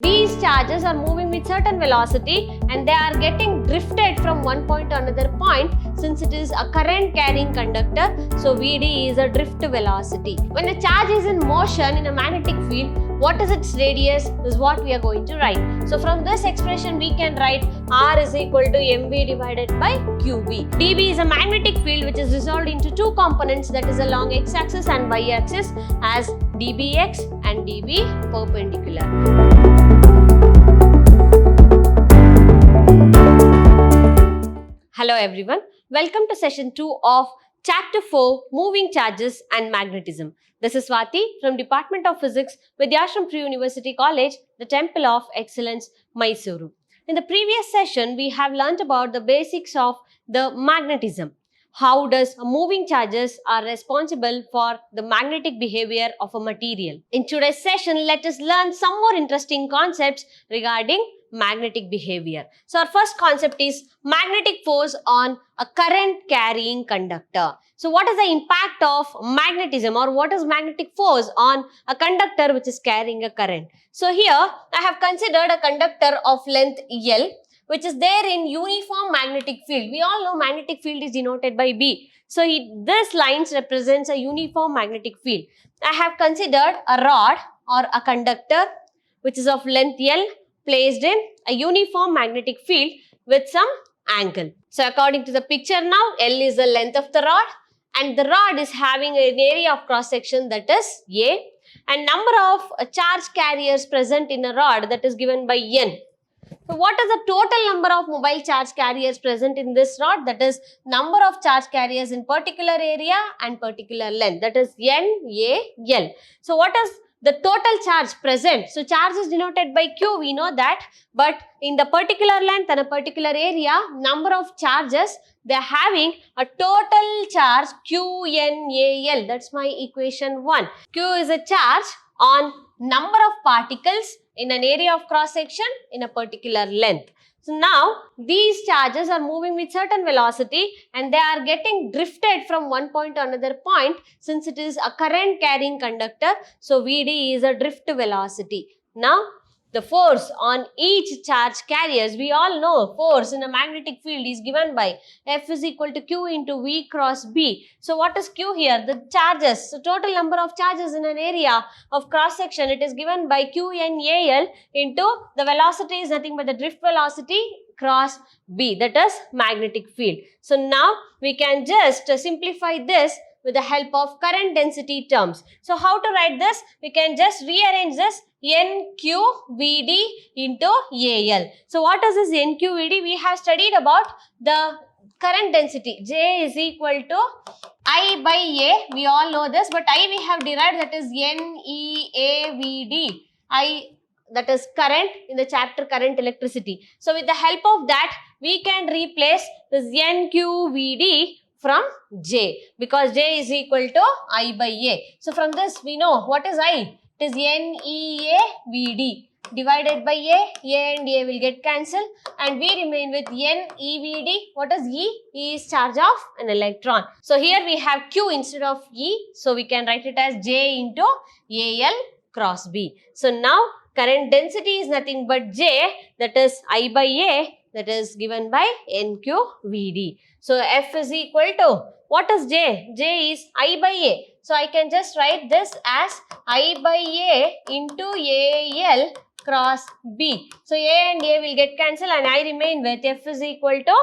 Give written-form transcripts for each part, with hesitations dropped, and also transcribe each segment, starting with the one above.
These charges are moving with certain velocity and they are getting drifted from one point to another point since it is a current carrying conductor. So VD is a drift velocity. When a charge is in motion in a magnetic field, what is its radius is what we are going to write. So from this expression we can write R is equal to mv divided by qb. dB is a magnetic field which is resolved into two components, that is along x-axis and y-axis, as dBx and dB perpendicular. Hello everyone, welcome to session 2 of chapter 4, Moving Charges and Magnetism. This is Swati from Department of Physics, Vidhyaashram Pre-University College, the Temple of Excellence, Mysuru. In the previous session, we have learnt about the basics of the magnetism. How does moving charges are responsible for the magnetic behavior of a material. In today's session, let us learn some more interesting concepts regarding magnetic behavior. So our first concept is magnetic force on a current carrying conductor. So what is the impact of magnetism, or what is magnetic force on a conductor which is carrying a current? So here I have considered a conductor of length L which is there in uniform magnetic field. We all know magnetic field is denoted by B. So this lines represents a uniform magnetic field. I have considered a rod or a conductor which is of length L placed in a uniform magnetic field with some angle. So according to the picture now, L is the length of the rod and the rod is having an area of cross section, that is A, and number of charge carriers present in a rod, that is given by N. So what is the total number of mobile charge carriers present in this rod? That is number of charge carriers in particular area and particular length, that is N, A, L. So what is the total charge present? So charge is denoted by Q, we know that, but in the particular length and a particular area, number of charges, they are having a total charge QNAL. That's my equation 1. Q is a charge on number of particles in an area of cross section in a particular length. So now these charges are moving with certain velocity and they are getting drifted from one point to another point since it is a current carrying conductor. So VD is a drift velocity. Now the force on each charge carriers, we all know force in a magnetic field is given by F is equal to Q into V cross B. So what is Q here? The charges. So total number of charges in an area of cross section, it is given by QNAL into the velocity is nothing but the drift velocity cross B, that is magnetic field. So now we can just simplify this with the help of current density terms. So how to write this? We can just rearrange this NQVD into AL. So what is this NQVD? We have studied about the current density. J is equal to I by A. We all know this, but I we have derived, that is NEAVD. I, that is current in the chapter current electricity. So with the help of that, we can replace this NQVD from J, because J is equal to I by A. So from this we know what is I. It is NEAVD divided by A and A will get cancelled and we remain with NEVD. What is E? E is charge of an electron. So here we have Q instead of E. So we can write it as J into AL cross B. So now current density is nothing but J, that is I by A, that is given by NQVD. So F is equal to, what is J? J is I by A. So I can just write this as I by A into AL cross B. So A and A will get cancelled and I remain with F is equal to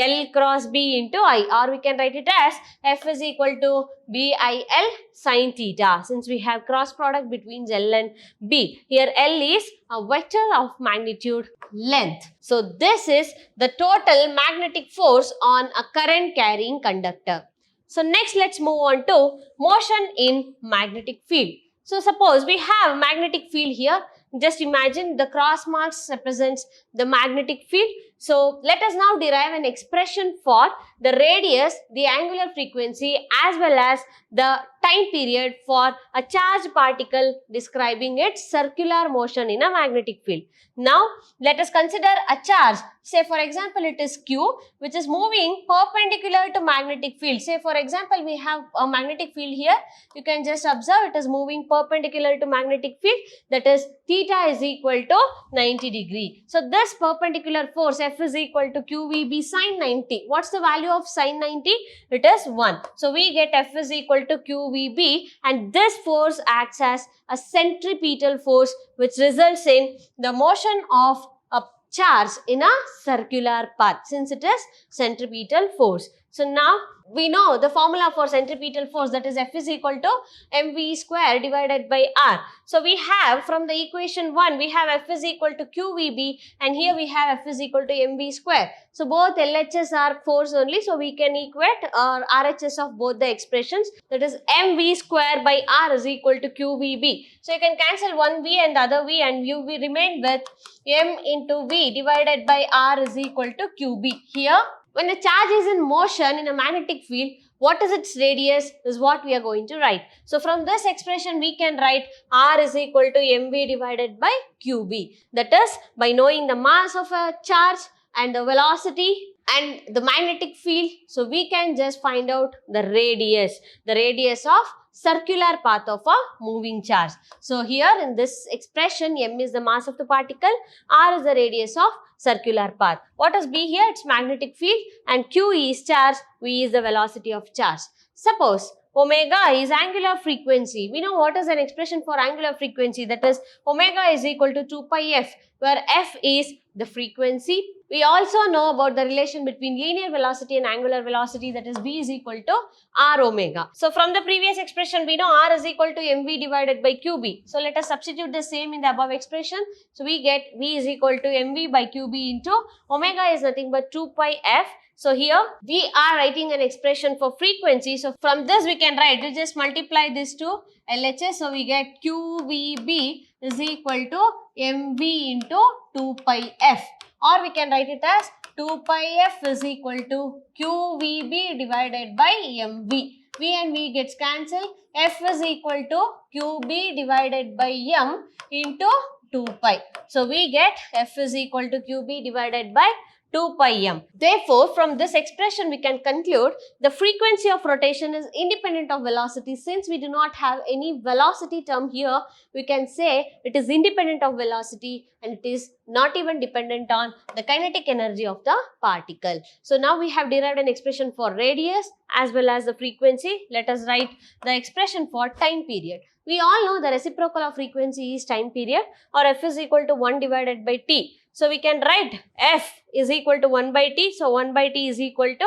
L cross B into I, or we can write it as F is equal to BIL sin theta, since we have cross product between L and B. Here L is a vector of magnitude length. So this is the total magnetic force on a current carrying conductor. So next let's move on to motion in magnetic field. So suppose we have magnetic field here. Just imagine the cross marks represents the magnetic field. So let us now derive an expression for the radius, the angular frequency as well as the time period for a charged particle describing its circular motion in a magnetic field. Now let us consider a charge. Say for example it is Q, which is moving perpendicular to magnetic field. Say for example we have a magnetic field here. You can just observe it is moving perpendicular to magnetic field, that is theta is equal to 90 degree. So this perpendicular force F is equal to QVB sin 90. What's the value of sin 90? It is 1. So we get F is equal to QVB, and this force acts as a centripetal force which results in the motion of a charge in a circular path, since it is centripetal force. So now we know the formula for centripetal force, that is F is equal to mv square divided by r. So we have from the equation 1, we have F is equal to QVB, and here we have F is equal to mv square. So both LHS are force only, so we can equate RHS of both the expressions, that is mv square by r is equal to QVB. So you can cancel one v and the other v, and you will remain with m into v divided by r is equal to QB. Here, when a charge is in motion in a magnetic field, what is its radius is what we are going to write. So from this expression we can write r is equal to mv divided by qb. That is, by knowing the mass of a charge and the velocity and the magnetic field, so we can just find out the radius of circular path of a moving charge. So here in this expression, m is the mass of the particle, r is the radius of circular path. What is B here? It's magnetic field, and Q is charge, V is the velocity of charge. Suppose omega is angular frequency. We know what is an expression for angular frequency, that is omega is equal to 2 pi f, where f is the frequency. We also know about the relation between linear velocity and angular velocity, that is B is equal to r omega. So from the previous expression we know r is equal to mv divided by qb. So let us substitute the same in the above expression. So we get V is equal to mv by qb into omega is nothing but 2 pi f. So here we are writing an expression for frequency. So from this we can write, we just multiply this to LHS. So we get QVB is equal to mv into 2 pi f. Or we can write it as 2 pi f is equal to QVB divided by mv. V and V gets cancelled. F is equal to QB divided by m into 2 pi. So we get F is equal to QB divided by 2 pi m. Therefore, from this expression we can conclude the frequency of rotation is independent of velocity. Since we do not have any velocity term here, we can say it is independent of velocity, and it is not even dependent on the kinetic energy of the particle. So now we have derived an expression for radius as well as the frequency. Let us write the expression for time period. We all know the reciprocal of frequency is time period, or F is equal to 1 divided by T. So we can write F is equal to 1 by T. So 1 by T is equal to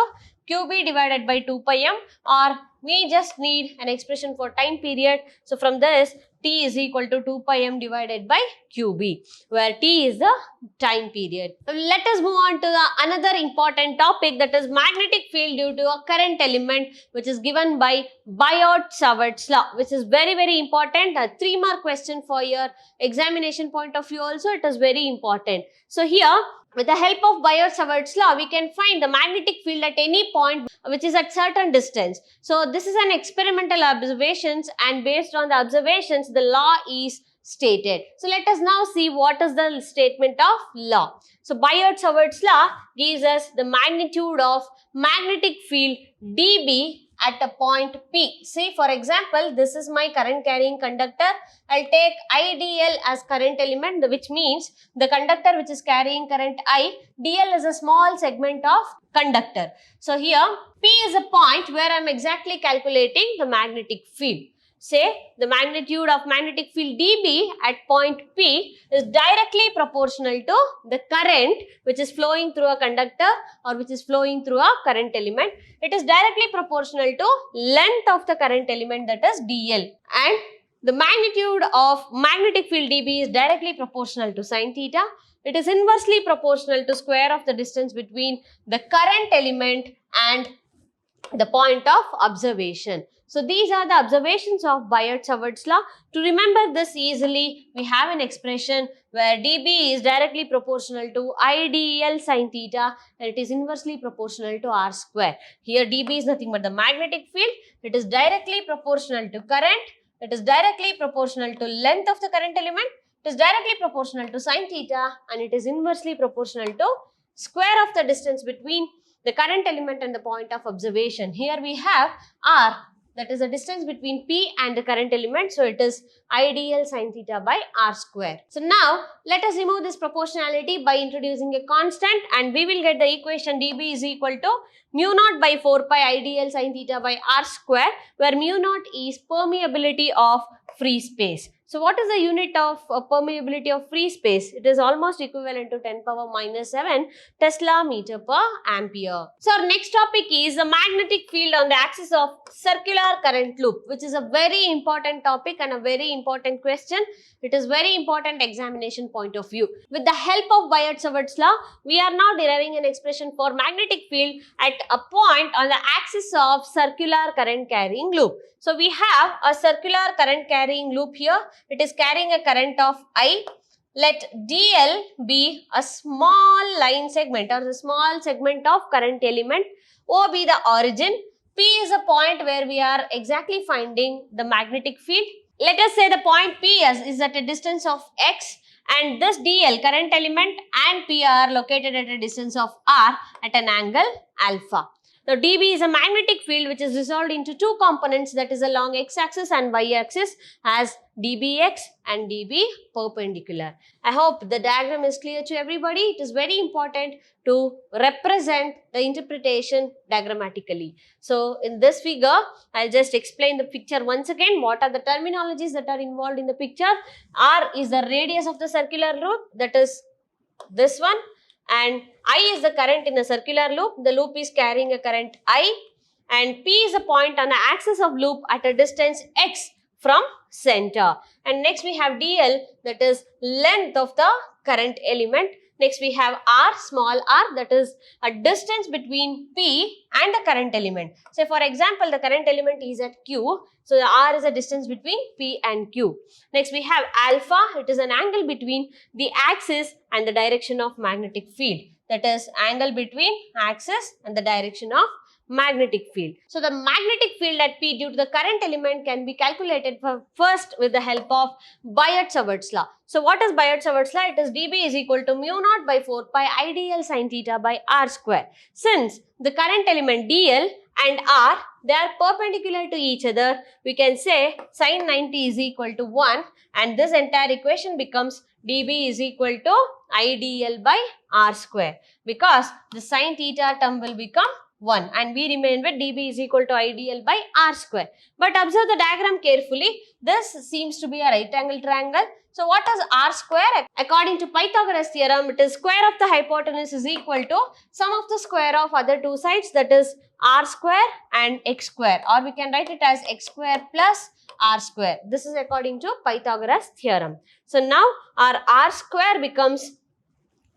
QB divided by 2 pi m, or we just need an expression for time period. So from this, T is equal to 2 pi m divided by QB, where T is the time period. Let us move on to another important topic, that is magnetic field due to a current element, which is given by Biot-Savart's law, which is very important. A 3-mark question for your examination point of view also, it is very important. So here, with the help of Biot-Savart's law, we can find the magnetic field at any point which is at certain distance. So this is an experimental observations, and based on the observations, the law is stated. So let us now see what is the statement of law. So Biot-Savart's law gives us the magnitude of magnetic field dB at a point P. See, for example, this is my current carrying conductor. I'll take IDL as current element, which means the conductor which is carrying current I. DL is a small segment of conductor. So here P is a point where I'm exactly calculating the magnetic field. Say the magnitude of magnetic field dB at point P is directly proportional to the current which is flowing through a conductor or which is flowing through a current element. It is directly proportional to length of the current element, that is DL. And the magnitude of magnetic field dB is directly proportional to sin theta. It is inversely proportional to square of the distance between the current element and the point of observation. So these are the observations of Biot-Savart's law. To remember this easily, we have an expression where dB is directly proportional to IDL sine theta and it is inversely proportional to R square. Here dB is nothing but the magnetic field. It is directly proportional to current. It is directly proportional to length of the current element. It is directly proportional to sine theta and it is inversely proportional to square of the distance between the current element and the point of observation. Here we have R, that is the distance between P and the current element. So it is IDL sine theta by R square. So now let us remove this proportionality by introducing a constant and we will get the equation dB is equal to mu naught by 4 pi IDL sine theta by R square, where mu naught is permeability of free space. So what is the unit of permeability of free space? It is almost equivalent to 10 power minus 7 Tesla meter per ampere. So our next topic is the magnetic field on the axis of circular current loop, which is a very important topic and a very important question. It is very important examination point of view. With the help of Biot-Savart's law, we are now deriving an expression for magnetic field at a point on the axis of circular current carrying loop. So we have a circular current carrying loop here. It is carrying a current of I. Let DL be a small line segment or the small segment of current element. O be the origin. P is a point where we are exactly finding the magnetic field. Let us say the point P is at a distance of X and this DL, current element, and P are located at a distance of R at an angle alpha. Now dB is a magnetic field which is resolved into two components, that is along x-axis and y-axis as dBx and dB perpendicular. I hope the diagram is clear to everybody. It is very important to represent the interpretation diagrammatically. So in this figure, I'll just explain the picture once again. What are the terminologies that are involved in the picture? R is the radius of the circular loop, that is this one. And I is the current in a circular loop. The loop is carrying a current I and P is a point on the axis of loop at a distance x from center. And next we have DL, that is length of the current element. Next we have R, small r, that is a distance between P and the current element. So for example, the current element is at Q. So the R is a distance between P and Q. Next we have alpha. It is an angle between the axis and the direction of magnetic field. That is angle between axis and the direction of magnetic field. So the magnetic field at P due to the current element can be calculated first with the help of Biot-Savart's law. So what is Biot-Savart's law? It is dB is equal to mu naught by 4 pi IDL sine theta by R square. Since the current element DL and R, they are perpendicular to each other, we can say sine 90 is equal to 1 and this entire equation becomes dB is equal to IDL by R square, because the sine theta term will become 1 and we remain with dB is equal to IDL by R square. But observe the diagram carefully. This seems to be a right angle triangle. So what is R square? According to Pythagoras theorem, it is square of the hypotenuse is equal to sum of the square of other two sides, that is R square and X square, or we can write it as X square plus R square. This is according to Pythagoras theorem. So now our R square becomes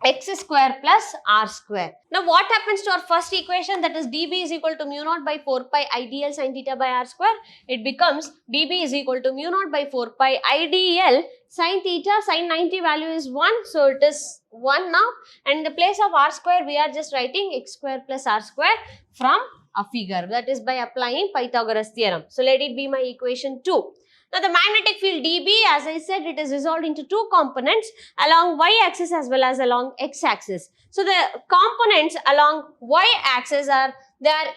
x square plus r square. Now what happens to our first equation, that is dB is equal to mu naught by 4 pi IDL sine theta by r square? It becomes dB is equal to mu naught by 4 pi IDL sine theta. Sine 90 value is 1, so it is 1 now, and in the place of r square we are just writing x square plus r square from a figure, that is by applying Pythagoras theorem. So let it be my equation 2. Now the magnetic field dB, as I said, it is resolved into two components along y-axis as well as along x-axis. So the components along y-axis are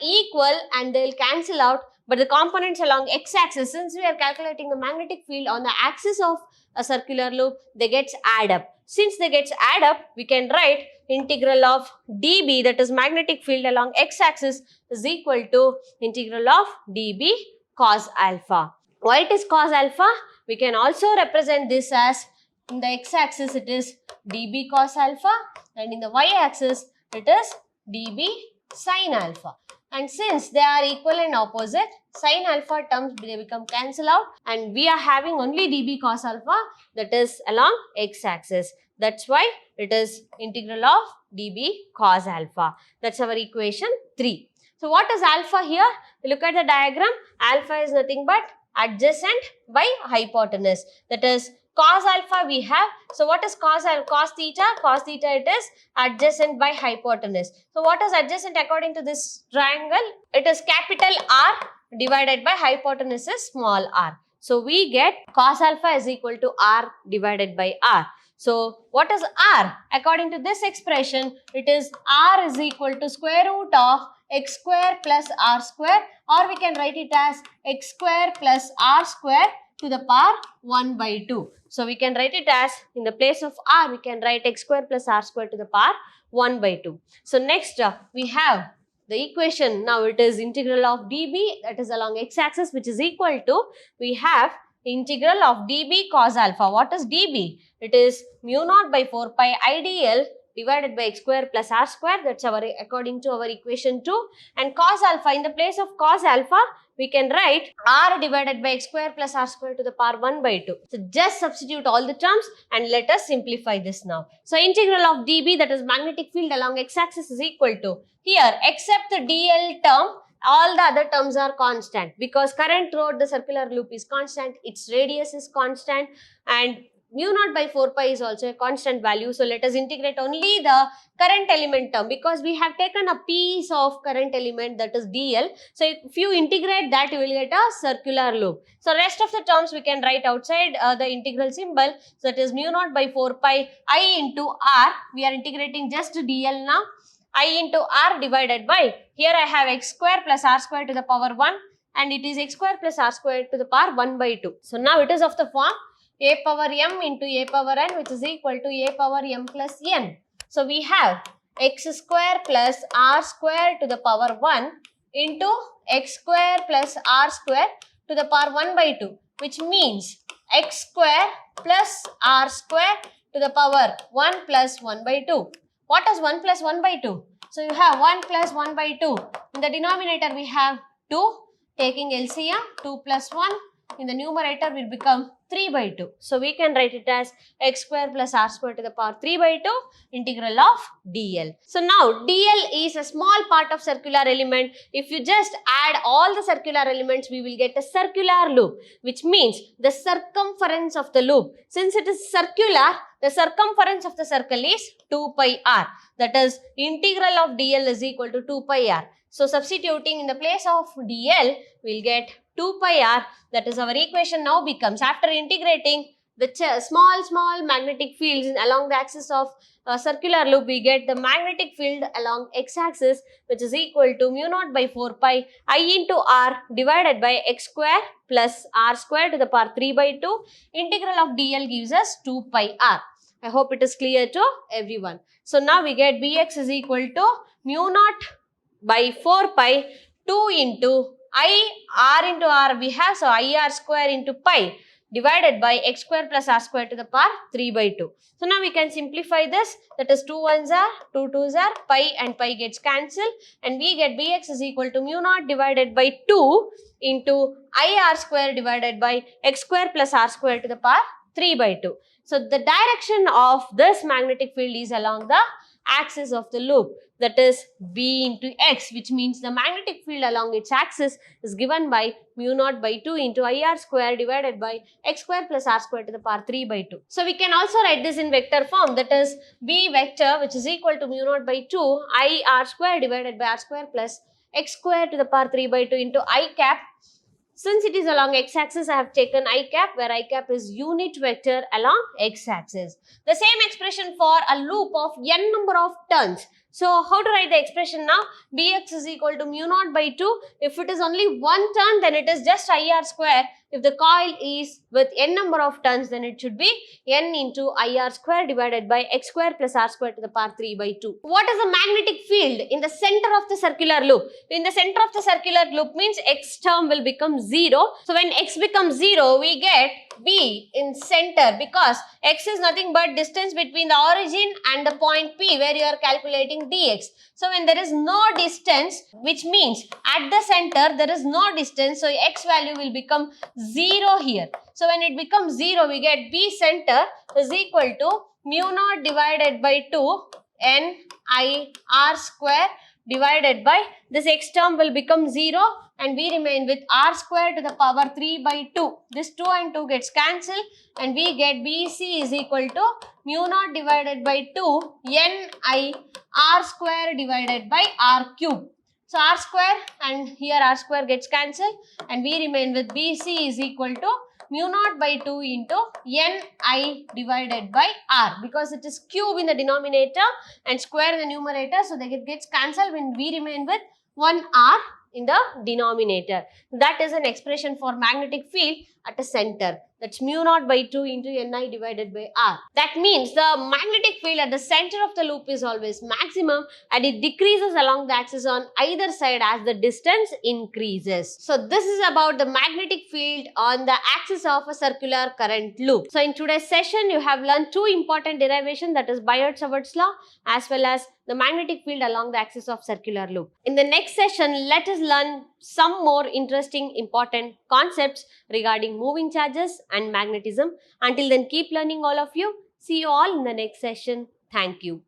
equal and they will cancel out, but the components along x-axis, since we are calculating the magnetic field on the axis of a circular loop, they gets add up. Since they gets add up, we can write integral of dB, that is magnetic field along x-axis, is equal to integral of dB cos alpha. Why it is cos alpha? We can also represent this as, in the x-axis it is dB cos alpha and in the y-axis it is dB sin alpha. And since they are equal and opposite, sin alpha terms they become cancel out and we are having only dB cos alpha, that is along x-axis. That's why it is integral of dB cos alpha. That's our equation 3. So what is alpha here? Look at the diagram. Alpha is nothing but adjacent by hypotenuse. That is cos alpha we have. So what is cos theta? Cos theta, it is adjacent by hypotenuse. So what is adjacent according to this triangle? It is capital R divided by hypotenuse is small r. So we get cos alpha is equal to R divided by R. So what is R? According to this expression, it is R is equal to square root of x square plus r square, or we can write it as x square plus r square to the power 1 by 2. So we can write it as, in the place of r, we can write x square plus r square to the power 1 by 2. So next we have the equation. Now it is integral of dB, that is along x-axis, which is equal to, we have integral of dB cos alpha. What is dB? It is mu naught by 4 pi IDL divided by x square plus r square. That's our, according to our equation 2. And cos alpha, in the place of cos alpha, we can write r divided by x square plus r square to the power 1 by 2. So just substitute all the terms and let us simplify this now. So integral of dB, that is magnetic field along x-axis, is equal to, here except the dl term, all the other terms are constant, because current throughout the circular loop is constant, its radius is constant, and mu naught by 4 pi is also a constant value. So let us integrate only the current element term, because we have taken a piece of current element, that is dl. So if you integrate that, you will get a circular loop. So rest of the terms we can write outside the integral symbol. So that is mu naught by 4 pi I into r. We are integrating just dl now. I into r divided by, here I have x square plus r square to the power 1, and it is x square plus r square to the power 1 by 2. So now it is of the form a power m into a power n, which is equal to a power m plus n. So we have x square plus r square to the power 1 into x square plus r square to the power 1 by 2, which means x square plus r square to the power 1 plus 1 by 2. What is 1 plus 1 by 2? So you have 1 plus 1 by 2. In the denominator we have 2. Taking LCM, 2 plus 1. In the numerator will become 3 by 2. So we can write it as x square plus r square to the power 3 by 2 integral of dl. So now dl is a small part of circular element. If you just add all the circular elements, we will get a circular loop, which means the circumference of the loop. Since it is circular, the circumference of the circle is 2 pi r. That is, integral of dl is equal to 2 pi r. So substituting in the place of dl, we will get 2 pi r. That is, our equation now becomes, after integrating the small magnetic fields along the axis of circular loop, we get the magnetic field along x-axis, which is equal to mu naught by 4 pi I into r divided by x square plus r square to the power 3 by 2. Integral of dl gives us 2 pi r. I hope it is clear to everyone. So now we get bx is equal to mu naught by 4 pi 2 into r into r we have, so ir square into pi divided by x square plus r square to the power 3 by 2. So now we can simplify this, that is 2 1s are, 2 2s are, pi and pi gets cancelled, and we get bx is equal to mu naught divided by 2 into ir square divided by x square plus r square to the power 3 by 2. So the direction of this magnetic field is along the axis of the loop, that is b into x, which means the magnetic field along its axis is given by mu naught by 2 into ir square divided by x square plus r square to the power 3 by 2. So we can also write this in vector form, that is b vector, which is equal to mu naught by 2 ir square divided by r square plus x square to the power 3 by 2 into I cap. Since it is along x-axis, I have taken I cap, where I cap is unit vector along x-axis. The same expression for a loop of n number of turns. So how to write the expression now? Bx is equal to mu naught by 2. If it is only one turn, then it is just IR square. If the coil is with n number of turns, then it should be n into IR square divided by x square plus r square to the power 3 by 2. What is the magnetic field in the center of the circular loop? In the center of the circular loop means x term will become 0. So when x becomes 0, we get B in center, because x is nothing but distance between the origin and the point P where you are calculating dx. So when there is no distance, which means at the center there is no distance, so x value will become 0 here. So when it becomes 0, we get B center is equal to mu naught divided by 2 n I r square divided by this x term will become 0 and we remain with r square to the power 3 by 2. This 2 and 2 gets cancelled and we get BC is equal to mu naught divided by 2 Ni r square divided by r cube. So r square and here r square gets cancelled and we remain with BC is equal to mu naught by 2 into Ni divided by r, because it is cube in the denominator and square in the numerator, so it gets cancelled when we remain with 1 r in the denominator. That is an expression for magnetic field at a center. That's mu naught by 2 into Ni divided by r. That means the magnetic field at the center of the loop is always maximum and it decreases along the axis on either side as the distance increases. So this is about the magnetic field on the axis of a circular current loop. So in today's session, you have learned two important derivations, that is Biot-Savart's law as well as the magnetic field along the axis of circular loop. In the next session, let us learn some more interesting important concepts regarding moving charges and magnetism. Until then, keep learning all of you. See you all in the next session. Thank you.